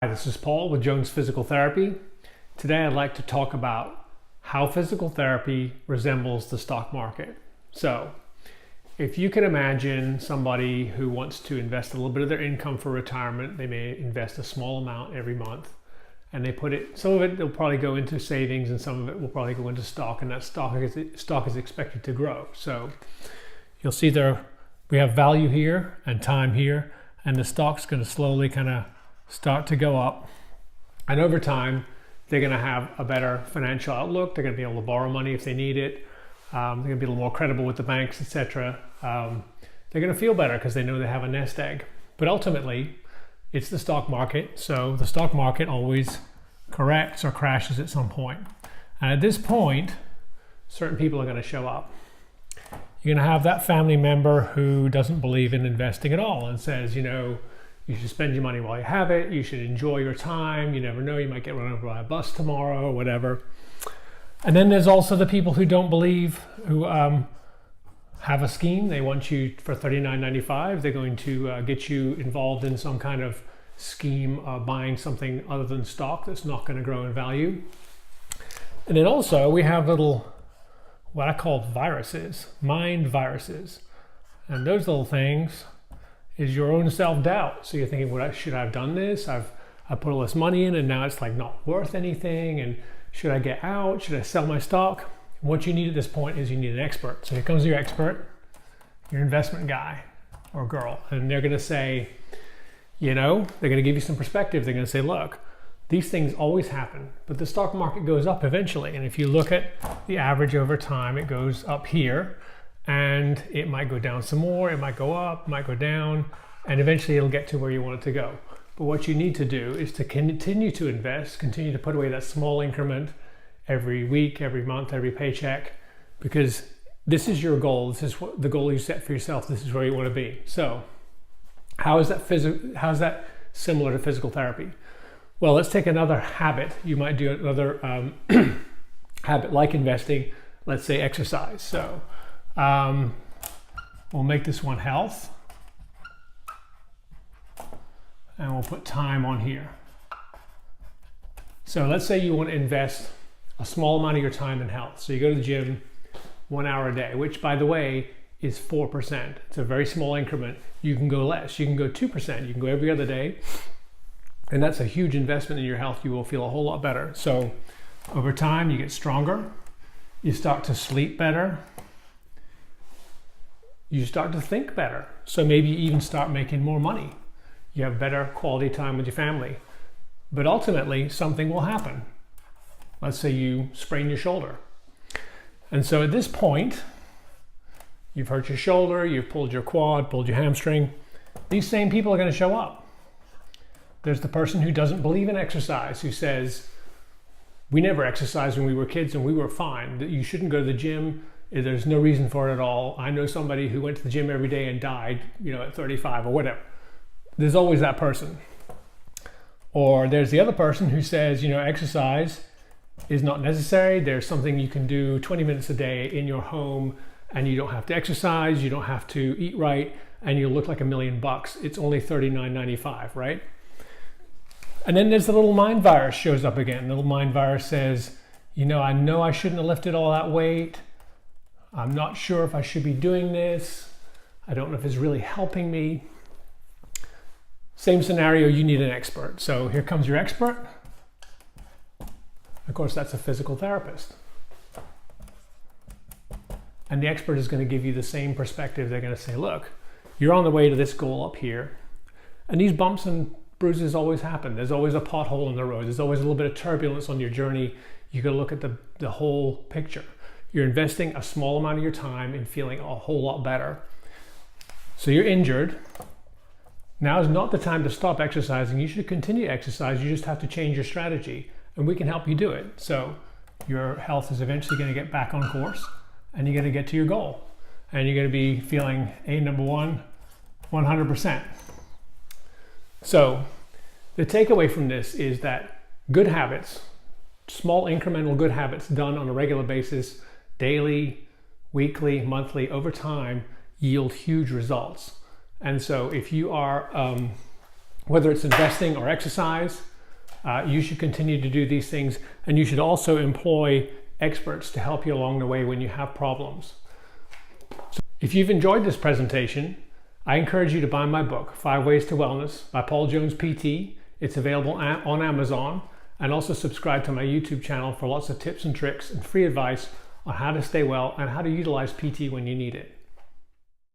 Hi, this is Paul with Jones Physical Therapy. Today I'd like to talk about how physical therapy resembles the stock market. So, if you can imagine somebody who wants to invest a little bit of their income for retirement, they may invest a small amount every month, and they put it, some of it will probably go into savings and some of it will probably go into stock, and that stock is expected to grow. So you'll see there we have value here and time here, and the stock's going to slowly kind of start to go up, and over time they're going to have a better financial outlook. They're going to be able to borrow money if they need it. They're going to be a little more credible with the banks, etc. They're going to feel better because they know they have a nest egg. But ultimately, it's the stock market, so the stock market always corrects or crashes at some point. And at this point, certain people are going to show up. You're going to have that family member who doesn't believe in investing at all and says, you should spend your money while you have it. You should enjoy your time. You never know, you might get run over by a bus tomorrow or whatever. And then there's also the people who don't believe, who have a scheme. They want you for $39.95. They're going to get you involved in some kind of scheme of buying something other than stock that's not going to grow in value. And then also we have little, what I call viruses, mind viruses. And those little things is your own self-doubt. So you're thinking, well, should I have done this? I put all this money in and now it's like not worth anything. And should I get out? Should I sell my stock? What you need at this point is you need an expert. So here comes your expert, your investment guy or girl. And they're gonna say, they're gonna give you some perspective. They're gonna say, look, these things always happen, but the stock market goes up eventually. And if you look at the average over time, it goes up here. And it might go down some more, it might go up, might go down, and eventually it'll get to where you want it to go. But what you need to do is to continue to invest, continue to put away that small increment every week, every month, every paycheck, because this is your goal. This is what the goal you set for yourself. This is where you want to be. So how is that similar to physical therapy? Well, let's take another habit. You might do another habit like investing, let's say exercise. So we'll make this one health, and we'll put time on here. So let's say you want to invest a small amount of your time in health. So you go to the gym 1 hour a day, which by the way is 4%. It's a very small increment. You can go less, you can go 2%, you can go every other day. And that's a huge investment in your health. You will feel a whole lot better. So over time you get stronger, you start to sleep better, you start to think better. So maybe you even start making more money. You have better quality time with your family. But ultimately, something will happen. Let's say you sprain your shoulder. And so at this point, you've hurt your shoulder, you've pulled your quad, pulled your hamstring. These same people are going to show up. There's the person who doesn't believe in exercise, who says, we never exercised when we were kids and we were fine. You shouldn't go to the gym. There's no reason for it at all. I know somebody who went to the gym every day and died, at 35 or whatever. There's always that person. Or there's the other person who says, exercise is not necessary. There's something you can do 20 minutes a day in your home, and you don't have to exercise, you don't have to eat right, and you'll look like $1 million. It's only $39.95, right? And then there's the little mind virus shows up again. The little mind virus says, I know I shouldn't have lifted all that weight. I'm not sure if I should be doing this. I don't know if it's really helping me. Same scenario, you need an expert. So here comes your expert. Of course, that's a physical therapist. And the expert is going to give you the same perspective. They're going to say, look, you're on the way to this goal up here. And these bumps and bruises always happen. There's always a pothole in the road. There's always a little bit of turbulence on your journey. You got to look at the whole picture. You're investing a small amount of your time in feeling a whole lot better. So you're injured. Now is not the time to stop exercising. You should continue to exercise. You just have to change your strategy, and we can help you do it. So your health is eventually going to get back on course, and you're going to get to your goal. And you're going to be feeling number one, 100%. So the takeaway from this is that good habits, small incremental good habits done on a regular basis, daily, weekly, monthly, over time, yield huge results. And so if you are, whether it's investing or exercise, You should continue to do these things, and you should also employ experts to help you along the way when you have problems. So if you've enjoyed this presentation, I encourage you to buy my book, 5 Ways to Wellness by Paul Jones PT. It's available on Amazon, and also subscribe to my YouTube channel for lots of tips and tricks and free advice on how to stay well and how to utilize PT when you need it.